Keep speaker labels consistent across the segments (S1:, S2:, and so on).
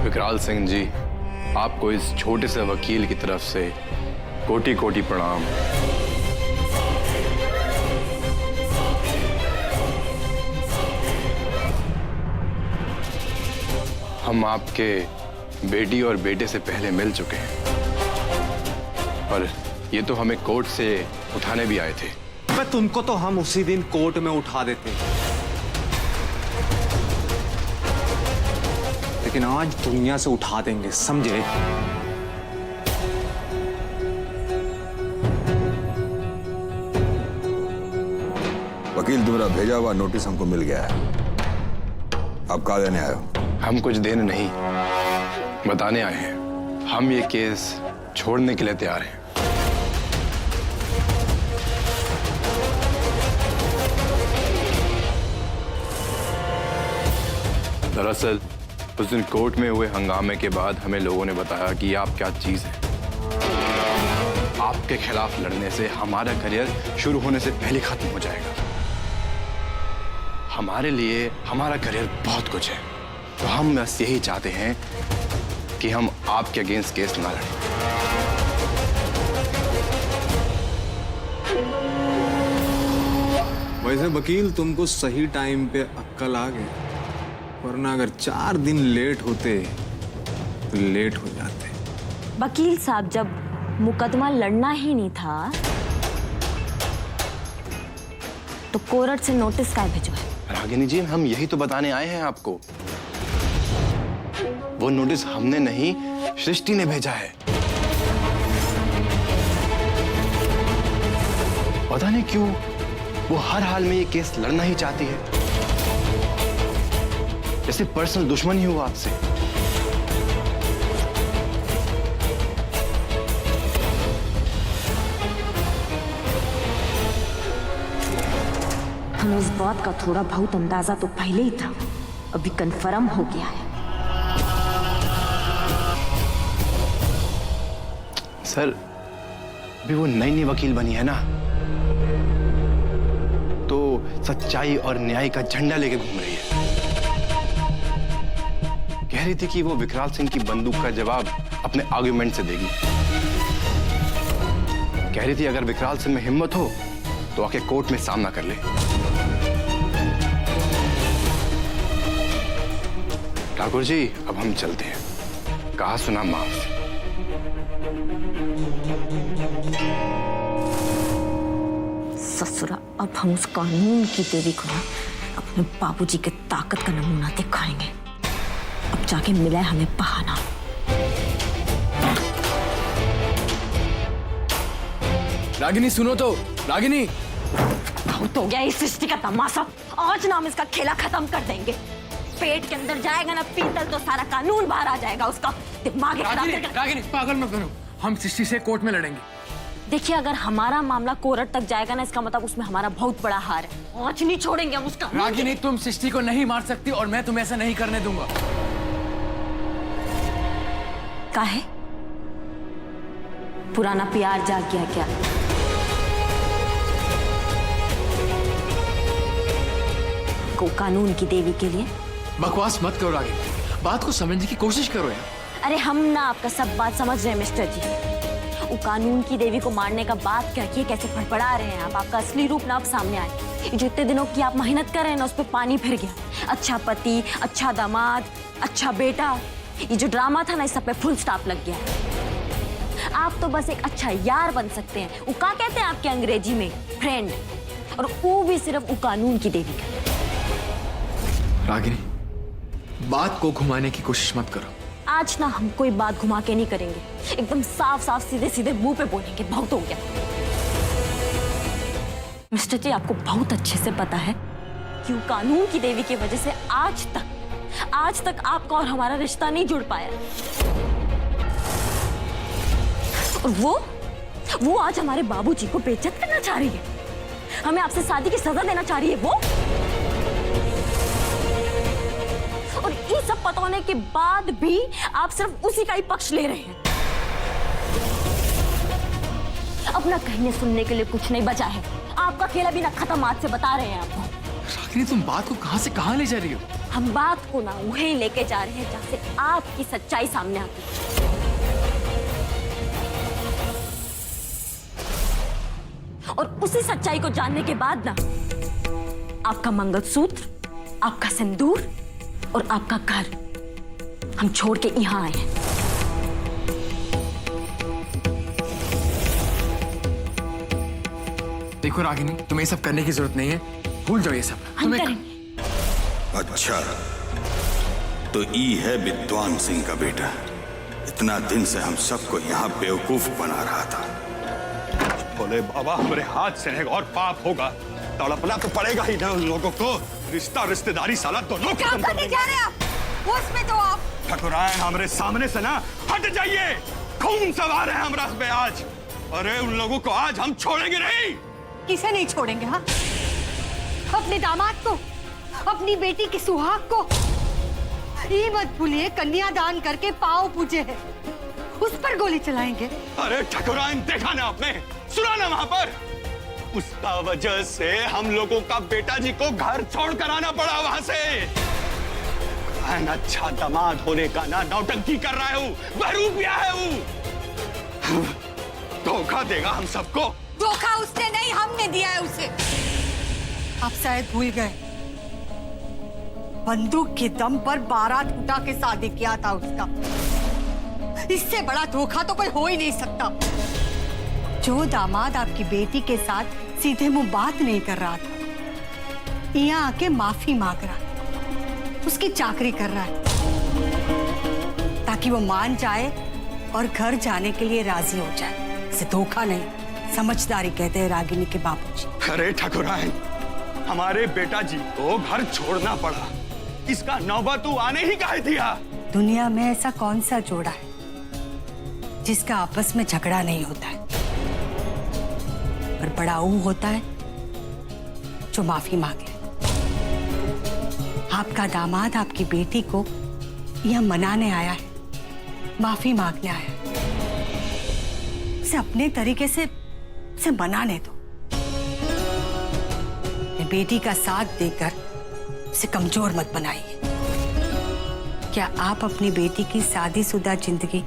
S1: विकराल सिंह जी, आपको इस छोटे से वकील की तरफ से कोटि कोटि प्रणाम। हम आपके बेटी और बेटे से पहले मिल चुके हैं और ये तो हमें कोर्ट से उठाने भी आए थे।
S2: मैं तुमको तो हम उसी दिन कोर्ट में उठा देते, लेकिन आज दुनिया से उठा देंगे, समझे?
S3: वकील, तुम्हारा भेजा हुआ नोटिस हमको मिल गया है। आप कहाँ देने आए हो?
S1: हम कुछ देने नहीं, बताने आए हैं। हम ये केस छोड़ने के लिए तैयार हैं। दरअसल उस दिन कोर्ट में हुए हंगामे के बाद हमें लोगों ने बताया कि ये आप क्या चीज है। आपके खिलाफ लड़ने से हमारा करियर शुरू होने से पहले खत्म हो जाएगा। हमारे लिए हमारा करियर बहुत कुछ है, तो हम बस यही चाहते हैं कि हम आपके अगेंस्ट केस ना लड़ें।
S2: वैसे वकील, तुमको सही टाइम पे अक्ल आ गई, वरना अगर 4 दिन लेट होते तो लेट हो जाते।
S4: वकील साहब, जब मुकदमा लड़ना ही नहीं था तो कोर्ट से नोटिस काहे भिजवाए?
S1: रागिनी जी, हम यही तो बताने आए हैं आपको। वो नोटिस हमने नहीं, सृष्टि ने भेजा है। पता नहीं क्यों वो हर हाल में ये केस लड़ना ही चाहती है, जैसे पर्सनल दुश्मन ही हुआ आपसे।
S4: हमें इस बात का थोड़ा बहुत अंदाजा तो पहले ही था, अभी कंफर्म हो गया है।
S1: सर, अभी वो नई नई वकील बनी है ना, तो सच्चाई और न्याय का झंडा लेके घूम रही है। कह रही थी कि वो विकराल सिंह की बंदूक का जवाब अपने आर्गुमेंट से देगी। कह रही थी अगर विकराल सिंह में हिम्मत हो तो आके कोर्ट में सामना कर ले। ठाकुर जी, अब हम चलते हैं। कहा सुना माफ।
S4: ससुरा, अब हम उस कानून की देवी को ना अपने बाबूजी के ताकत का नमूना दिखाएंगे। अब जाके मिला है हमें बहाना।
S5: रागिनी सुनो तो, रागिनी।
S4: बहुत हो गया इस सृष्टि का तमाशा। आज ना हम इसका खेला खत्म कर देंगे। पेट के अंदर जाएगा ना पीतल तो सारा कानून बाहर आ जाएगा। उसका दिमाग खराब करके।
S5: रागिनी, पागल मत बनो। हम सृष्टि से कोर्ट में लड़ेंगे।
S4: देखिए, अगर हमारा मामला कोर्ट तक जाएगा ना, इसका मतलब उसमें हमारा बहुत बड़ा हार है। आज नहीं छोड़ेंगे हम उसका।
S5: रागिनी, तुम सृष्टि को नहीं मार सकती और मैं तुम्हें ऐसा नहीं करने दूंगा।
S4: काहे? पुराना प्यार जाग गया क्या? को कानून की देवी के लिए
S5: बकवास मत करो रागिनी, बात को समझने की कोशिश करो यार।
S4: अरे हम ना आपका सब बात समझ रहे हैं मिस्टर जी। वो कानून की देवी को मारने का बात करके कैसे फड़फड़ा रहे हैं आप। आपका असली रूप ना आप सामने आए। जो इतने दिनों की आप मेहनत कर रहे हैं ना, उस पर पानी फिर गया। अच्छा पति, अच्छा दामाद, अच्छा बेटा, ये जो ड्रामा था ना, इस सब पे फुल स्टॉप लग गया है। आप तो बस एक अच्छा यार बन सकते हैं। वो क्या कहते हैं आपके अंग्रेजी में? फ्रेंड। और वो भी सिर्फ वो कानून की देवी का।
S5: रागिनी, बात को घुमाने की कोशिश मत करो।
S4: आज ना हम कोई बात घुमा के नहीं करेंगे, एकदम साफ साफ सीधे सीधे मुंह पे बोलेंगे। बहुत हो गया मिस्टर जी। आपको बहुत अच्छे से पता है कि वो कानून की देवी की वजह से आज तक आपका और हमारा रिश्ता नहीं जुड़ पाया। और वो आज हमारे बाबूजी को बेइज्जत करना चाह रही है। हमें आपसे शादी की सजा देना चाह रही है वो। और ये सब पता होने के बाद भी आप सिर्फ उसी का ही पक्ष ले रहे हैं। अपना कहने सुनने के लिए कुछ नहीं बचा है। आपका खेल अभी ना खत्म, आज से बता रहे हैं आपको।
S5: रागिनी, तुम बात को कहां से कहां ले जा रही हो?
S4: हम बात को ना वहीं लेके जा रहे हैं जहां से आपकी सच्चाई सामने आती है। और उसी सच्चाई को जानने के बाद ना आपका मंगलसूत्र, आपका सिंदूर और आपका घर हम छोड़ के यहां आए हैं।
S5: देखो रागिनी, तुम्हें ये सब करने की जरूरत नहीं है, भूल जाओ ये सब।
S4: हम करेंगे।
S3: अच्छा, तो ई है विद्वान सिंह का बेटा। इतना दिन से हम सबको यहाँ बेवकूफ बना रहा था।
S6: बोले बाबा, हमारे हाथ से और पाप होगा, तड़पना तो पड़ेगा ही ना उन लोगों को। रिश्ता रिश्तेदारी साला दोनों
S7: क्या करने जा रहे हैं आप? होश में तो आप।
S6: ठकुरायन, हमारे सामने से ना हट जाइए। खून सवार है हमरा पे आज। अरे उन लोगों को आज हम छोड़ेंगे नहीं।
S7: किसे नहीं छोड़ेंगे? हाँ, अपने दामाद को, अपनी बेटी की सुहाग को। ये मत भूलिए, कन्यादान करके पांव पूजे हैं, उस पर गोली चलाएंगे।
S6: अरे ठकुरायन, देखा ना आपने, सुना ना वहां पर, उसका वजह से हम लोगों का बेटा जी को घर छोड़ कर आना पड़ा वहां से। अच्छा दामाद होने का ना नौटंकी कर रहा है वो, बहरूपिया है वो। धोखा देगा हम सबको।
S7: धोखा उसने नहीं, हमने दिया है उसे। आप शायद भूल गए, बंदूक के दम पर बारात उठा के शादी किया था उसका। इससे बड़ा धोखा तो कोई हो ही नहीं सकता। जो दामाद आपकी बेटी के साथ सीधे मुंह बात नहीं कर रहा था, यहाँ आके माफी मांग रहा है, उसकी चाकरी कर रहा है, ताकि वो मान जाए और घर जाने के लिए राजी हो जाए। इसे धोखा नहीं, समझदारी कहते हैं रागिनी के बाबूजी।
S6: अरे ठकुरायन, हमारे बेटा जी को घर छोड़ना पड़ा, इसका नौबत तू आने ही काहे दिया?
S7: दुनिया में ऐसा कौन सा जोड़ा है जिसका आपस में झगड़ा नहीं होता है? पर बड़ा वो होता है जो माफी मांगे। आपका दामाद आपकी बेटी को यह मनाने आया है, माफी मांगने आया है। उसे अपने तरीके से उसे मनाने दो। बेटी का साथ देकर उसे कमजोर मत बनाइए। क्या आप अपनी बेटी की शादीशुदा जिंदगी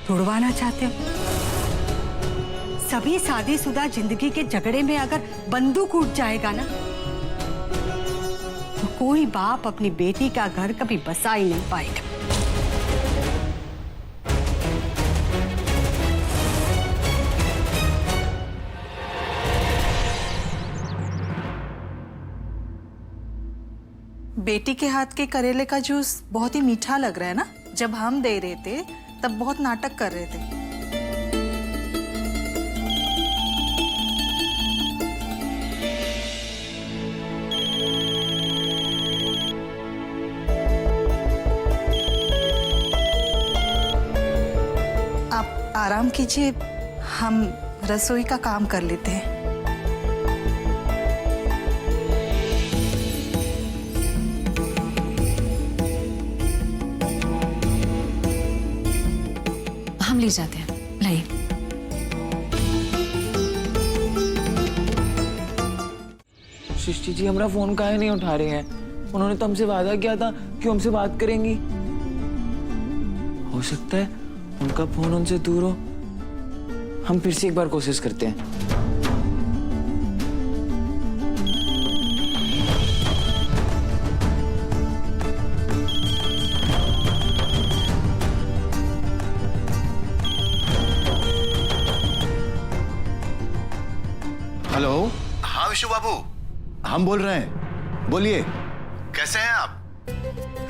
S7: तोड़वाना चाहते हो? सभी शादीशुदा जिंदगी के झगड़े में अगर बंदूक उठ जाएगा ना, तो कोई बाप अपनी बेटी का घर कभी बसा ही नहीं पाएगा।
S8: बेटी के हाथ के करेले का जूस बहुत ही मीठा लग रहा है ना? जब हम दे रहे थे तब बहुत नाटक कर रहे थे। आप आराम कीजिए, हम रसोई का काम कर लेते हैं।
S9: हम ले जाते हैं, लाइए।
S10: सृष्टि जी हमारा फोन काहे नहीं उठा रहे हैं? उन्होंने तो हमसे वादा किया था कि हमसे बात करेंगी। हो सकता है उनका फोन उनसे दूर हो। हम फिर से एक बार कोशिश करते हैं।
S11: हेलो। हाँ विशु बाबू, हम बोल रहे हैं, बोलिए। कैसे हैं आप?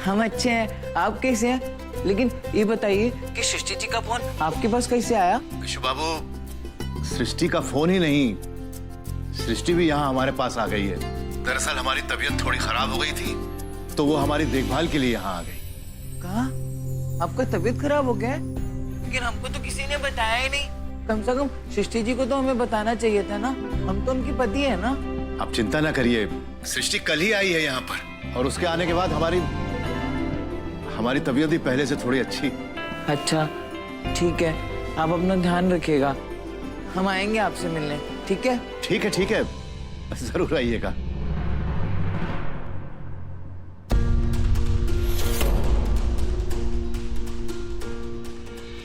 S10: हम अच्छे हैं, आप कैसे हैं? लेकिन ये बताइए कि सृष्टि जी का फोन आपके पास कैसे आया?
S11: विशु बाबू, सृष्टि का फोन ही नहीं, सृष्टि भी यहाँ हमारे पास आ गई है। दरअसल हमारी तबीयत थोड़ी खराब हो गई थी, तो वो हमारी देखभाल के लिए यहाँ आ गई।
S10: कहा आपका तबीयत खराब हो गया है? लेकिन हमको तो किसी ने बताया ही नहीं। कम से कम सृष्टि जी को तो हमें बताना चाहिए था ना, हम तो उनकी पति है ना।
S11: आप चिंता ना करिए, सृष्टि कल ही आई है यहाँ पर, और उसके आने के बाद हमारी तबीयत भी पहले से थोड़ी अच्छी।
S10: अच्छा ठीक है, आप अपना ध्यान रखिएगा, हम आएंगे आपसे मिलने। ठीक है?
S11: ठीक है, ठीक है, जरूर आइएगा।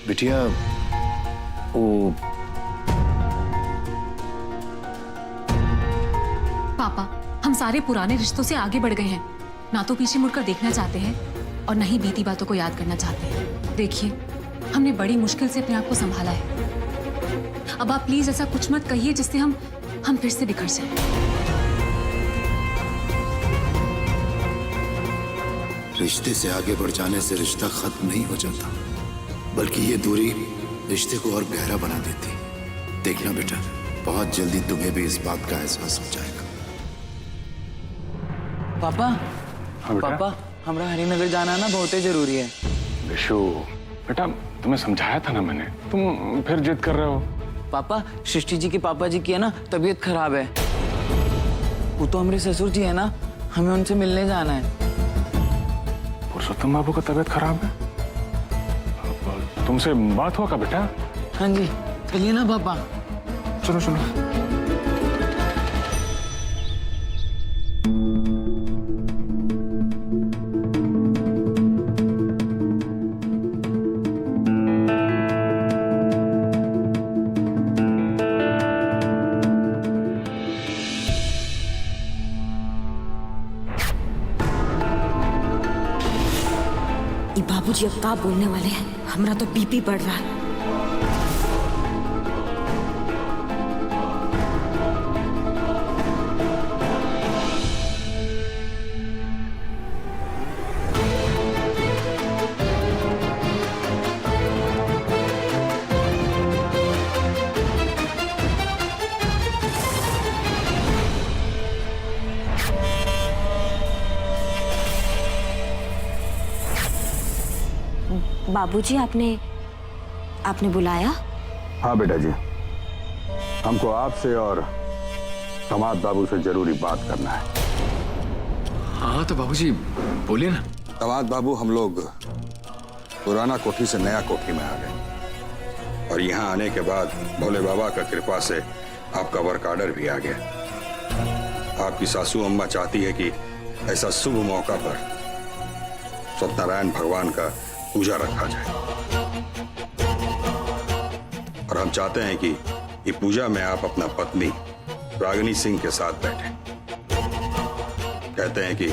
S11: बिटिया वो
S9: पापा, हम सारे पुराने रिश्तों से आगे बढ़ गए हैं। ना तो पीछे मुड़कर देखना चाहते हैं और न ही बीती बातों को याद करना चाहते हैं। देखिए, हमने बड़ी मुश्किल से अपने आप को संभाला है। अब आप प्लीज ऐसा कुछ मत कहिए जिससे हम फिर से बिखर जाएं।
S12: रिश्ते से आगे बढ़ जाने से रिश्ता खत्म नहीं हो जाता, बल्कि ये दूरी रिश्ते को और गहरा बना देती। देखना बेटा, बहुत जल्दी तुम्हें भी इस बात का एहसास हो जाएगा।
S10: पापा, पापा, हमरा हरिनगर जाना ना बहुत ही जरूरी है।
S1: विशु, बेटा तुम्हें समझाया था ना मैंने, तुम फिर जिद कर रहे हो।
S10: पापा, सृष्टि जी के पापा जी की है ना तबीयत खराब है। वो तो हमारे ससुर जी है ना, हमें उनसे मिलने जाना है।
S1: पुरुषोत्तम बाबू का तबीयत खराब है? तुमसे बात हुआ का बेटा?
S10: हाँ जी, चलिए ना पापा।
S1: चलो चलो।
S4: बाबूजी अब क्या बोलने वाले हैं? हमारा तो बीपी बढ़ रहा है। बाबूजी, आपने बुलाया?
S3: हाँ बेटा जी, हमको आपसे और दामाद बाबू से जरूरी बात करना है।
S5: हाँ तो बाबूजी बोलिए ना।
S3: दामाद बाबू, हम लोग पुराना कोठी से नया कोठी में आ गए और यहाँ आने के बाद भोले बाबा का कृपा से आपका वर्क ऑर्डर भी आ गया। आपकी सासू अम्मा चाहती है कि ऐसा शुभ मौका पर सत्यनारायण भगवान का पूजा रखा जाए और हम चाहते हैं कि ये पूजा में आप अपना पत्नी रागिनी सिंह के साथ बैठें। कहते हैं कि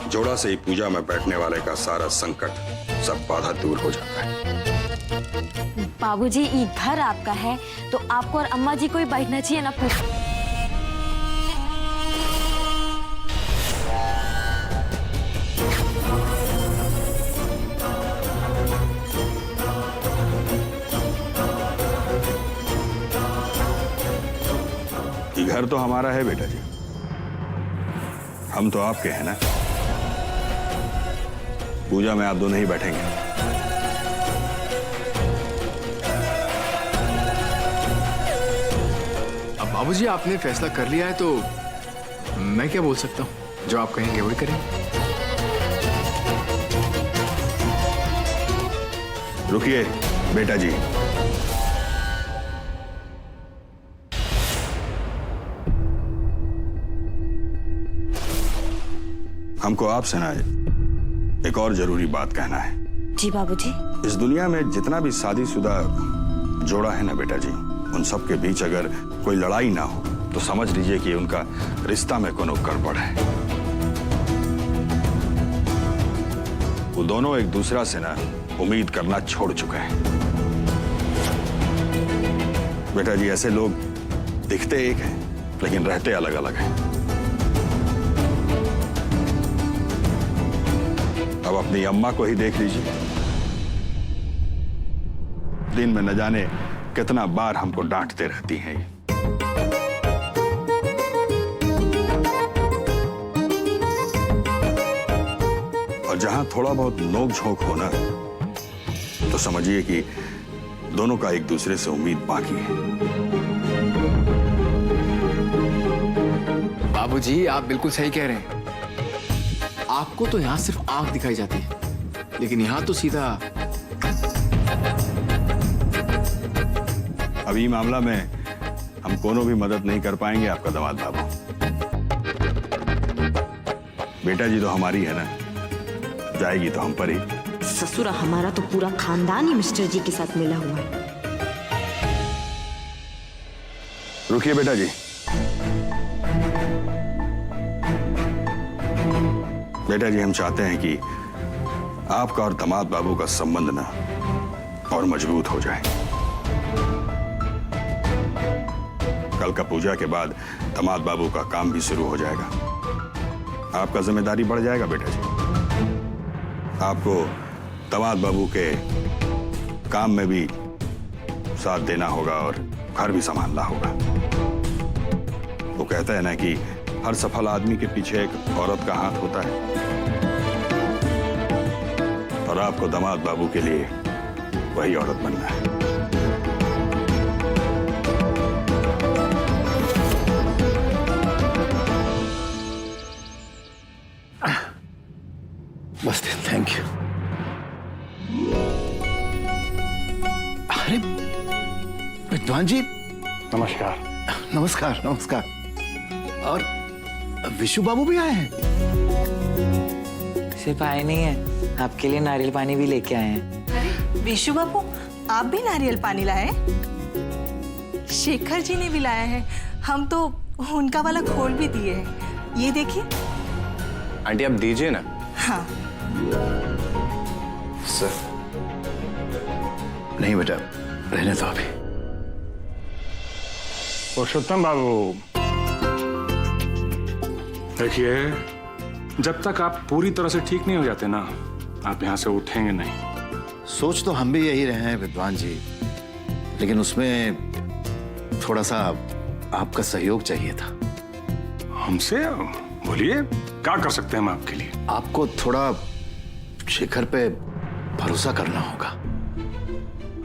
S3: जोड़ा से ही पूजा में बैठने वाले का सारा संकट, सब बाधा दूर हो जाता है।
S4: बाबूजी, ये घर आपका है तो आपको और अम्मा जी को ही बैठना चाहिए ना।
S3: घर तो हमारा है बेटा जी, हम तो आपके हैं ना। पूजा में आप दोनों ही बैठेंगे।
S5: अब बाबूजी आपने फैसला कर लिया है तो मैं क्या बोल सकता हूँ? जो आप कहेंगे वही करेंगे।
S3: रुकिए बेटा जी, हमको आपसे ना एक और जरूरी बात कहना है।
S4: जी बाबूजी।
S3: इस दुनिया में जितना भी शादीशुदा जोड़ा है ना बेटा जी, उन सब के बीच अगर कोई लड़ाई ना हो तो समझ लीजिए कि उनका रिश्ता में कोनो गड़बड़ है। वो दोनों एक दूसरा से ना उम्मीद करना छोड़ चुके हैं। बेटा जी, ऐसे लोग दिखते एक हैं लेकिन रहते अलग अलग हैं। अब अपनी अम्मा को ही देख लीजिए, दिन में न जाने कितना बार हमको डांटते रहती हैं। और जहां थोड़ा बहुत नोक झोंक हो ना तो समझिए कि दोनों का एक दूसरे से उम्मीद बाकी है।
S5: बाबूजी, आप बिल्कुल सही कह रहे हैं। आपको तो यहां सिर्फ आंख दिखाई जाती है, लेकिन यहां तो सीधा।
S3: अभी मामला में हम कोनो भी मदद नहीं कर पाएंगे आपका दामाद बाबू। बेटा जी तो हमारी है ना, जाएगी तो हम पर ही।
S4: ससुरा हमारा तो पूरा खानदान ही मिस्टर जी के साथ मिला हुआ है।
S3: रुकिए बेटा जी। बेटा जी, हम चाहते हैं कि आपका और दामाद बाबू का संबंध ना और मजबूत हो जाए। कल का पूजा के बाद दामाद बाबू का काम भी शुरू हो जाएगा। आपका जिम्मेदारी बढ़ जाएगा बेटा जी। आपको दामाद बाबू के काम में भी साथ देना होगा और घर भी संभालना होगा। वो कहते हैं ना कि हर सफल आदमी के पीछे एक औरत का हाथ होता है, और आपको दामाद बाबू के लिए वही औरत बनना है।
S11: बस थैंक यू। अरे विद्वान जी,
S6: नमस्कार।
S11: नमस्कार नमस्कार। और विशु बाबू भी आए हैं?
S10: सिर्फ आए नहीं है, आपके लिए नारियल पानी भी लेके आए हैं।
S8: विशु बाबू, आप भी नारियल पानी लाए? शेखर जी ने भी लाया है। हम तो उनका वाला खोल भी दिए हैं। ये देखिए।
S1: आंटी आप दीजिए ना।
S8: हाँ
S11: सर। नहीं बेटा, रहने दो अभी।
S6: पुरुषोत्तम बाबू, देखिए, जब तक आप पूरी तरह से ठीक नहीं हो जाते ना, आप यहां से उठेंगे नहीं।
S11: सोच तो हम भी यही रहे हैं विद्वान जी, लेकिन उसमें थोड़ा सा आपका सहयोग चाहिए था।
S6: हमसे? बोलिए, क्या कर सकते हैं हम आपके लिए?
S11: आपको थोड़ा शेखर पे भरोसा करना होगा।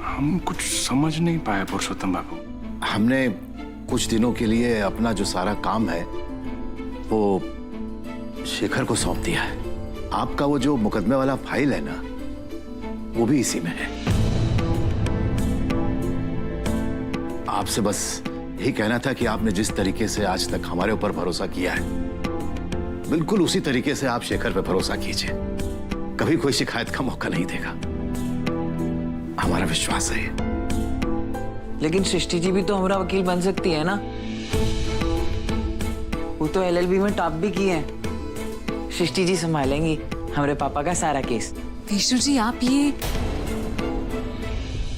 S6: हम कुछ समझ नहीं पाए पुरुषोत्तम बाबू।
S11: हमने कुछ दिनों के लिए अपना जो सारा काम है वो शेखर को सौंप दिया है। आपका वो जो मुकदमे वाला फाइल है ना, वो भी इसी में है। आपसे बस यही कहना था कि आपने जिस तरीके से आज तक हमारे ऊपर भरोसा किया है, बिल्कुल उसी तरीके से आप शेखर पे भरोसा कीजिए। कभी कोई शिकायत का मौका नहीं देगा, हमारा विश्वास है।
S10: लेकिन सृष्टि जी भी तो हमारा वकील बन सकती है ना। वो तो LLB में टॉप भी की है। सृष्टि जी संभालेंगी हमारे पापा का सारा केस।
S9: विष्णु जी, आप ये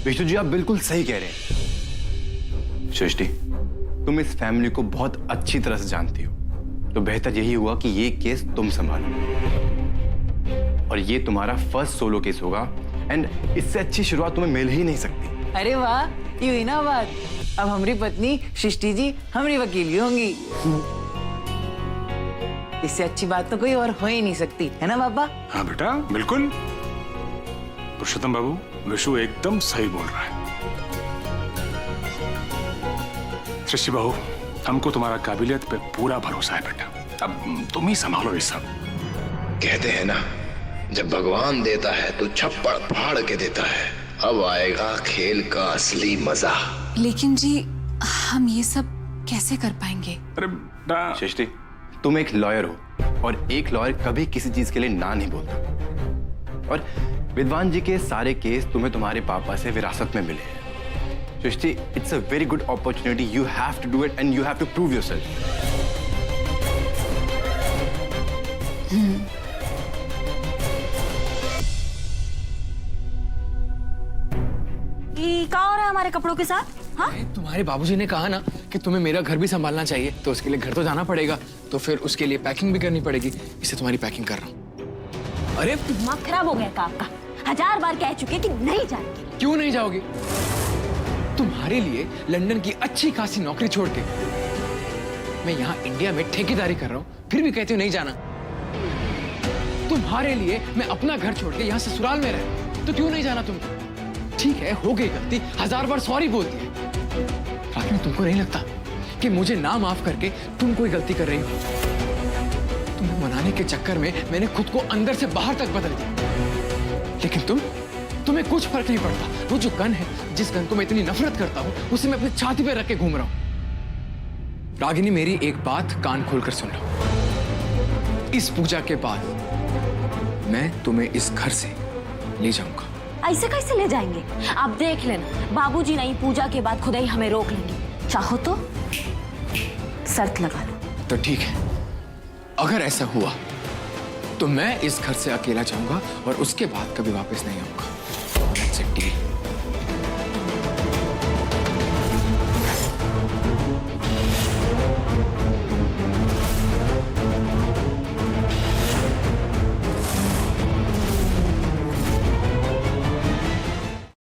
S1: विष्णु जी, आप बिल्कुल सही कह रहे हैं। सृष्टि, तुम इस फैमिली को बहुत अच्छी तरह से जानती हो, तो बेहतर यही हुआ कि ये केस तुम संभालो। और ये तुम्हारा फर्स्ट सोलो केस होगा, एंड इससे अच्छी शुरुआत तुम्हें मिल ही नहीं सकती।
S10: अरे वाह, ये हुई ना बात। अब हमारी पत्नी सृष्टि जी हमारी वकील भी होंगी। इससे अच्छी बात तो कोई और हो ही नहीं सकती, है ना पापा?
S6: हाँ बेटा, बिल्कुल। पुरुषोत्तम बाबू, विशु एकदम सही बोल रहा है। सृष्टि बहू, हमको तुम्हारा काबिलियत पे पूरा भरोसा है बेटा। अब तुम ही संभालो ये सब।
S12: कहते हैं ना, जब भगवान देता है तो छप्पड़ फाड़ के देता है। अब आएगा खेल का असली मजा।
S9: लेकिन जी, हम ये सब कैसे कर पाएंगे?
S6: अरे बेटा,
S1: सृष्टि, तुम एक लॉयर हो, और एक लॉयर कभी किसी चीज के लिए ना नहीं बोलता। और विद्वान जी के सारे केस तुम्हें तुम्हारे पापा से विरासत में मिले हैं। Srishti, it's a very good opportunity. You have to do it and you have to prove yourself.
S4: क्या हो रहा है हमारे कपड़ों के साथ? हाँ?
S5: तुम्हारे बाबूजी ने कहा ना कि तुम्हें मेरा घर भी संभालना चाहिए, तो उसके लिए घर तो जाना पड़ेगा, तो फिर उसके लिए पैकिंग भी करनी पड़ेगी। इससे तुम्हारी पैकिंग कर रहा हूँ। अरे
S4: दिमाग खराब हो गया का आपका? 1000 बार कह चुके कि नहीं जाएंगे।
S5: क्यों नहीं जाओगे? तुम्हारे लिए लंदन की अच्छी खासी नौकरी छोड़ के मैं यहाँ इंडिया में ठेकेदारी कर रहा हूँ, फिर भी कहते हो नहीं जाना। तुम्हारे लिए मैं अपना घर छोड़ के यहाँ ससुराल में रह, तो क्यों नहीं जाना तुमको? ठीक है, हो गई गलती, 1000 बार सॉरी बोल दिए, लेकिन तुमको नहीं लगता कि मुझे ना माफ करके तुम कोई गलती कर रही हो? तुम्हें मनाने के चक्कर में मैंने खुद को अंदर से बाहर तक बदल दिया, लेकिन तुम्हें कुछ फर्क नहीं पड़ता। वो जो गन है, जिस गन को मैं इतनी नफरत करता हूं, उसे मैं अपनी छाती पे रख के घूम रहा हूं। रागिनी, मेरी एक बात कान खोलकर सुन लो। इस पूजा के बाद मैं तुम्हें इस घर से ले जाऊंगा।
S4: ऐसे कैसे ले जाएंगे? आप देख लेना, बाबूजी नहीं, पूजा के बाद खुद ही हमें रोक लेंगे। चाहो तो शर्त लगा लो।
S5: तो ठीक है, अगर ऐसा हुआ तो मैं इस घर से अकेला जाऊंगा और उसके बाद कभी वापस नहीं आऊंगा।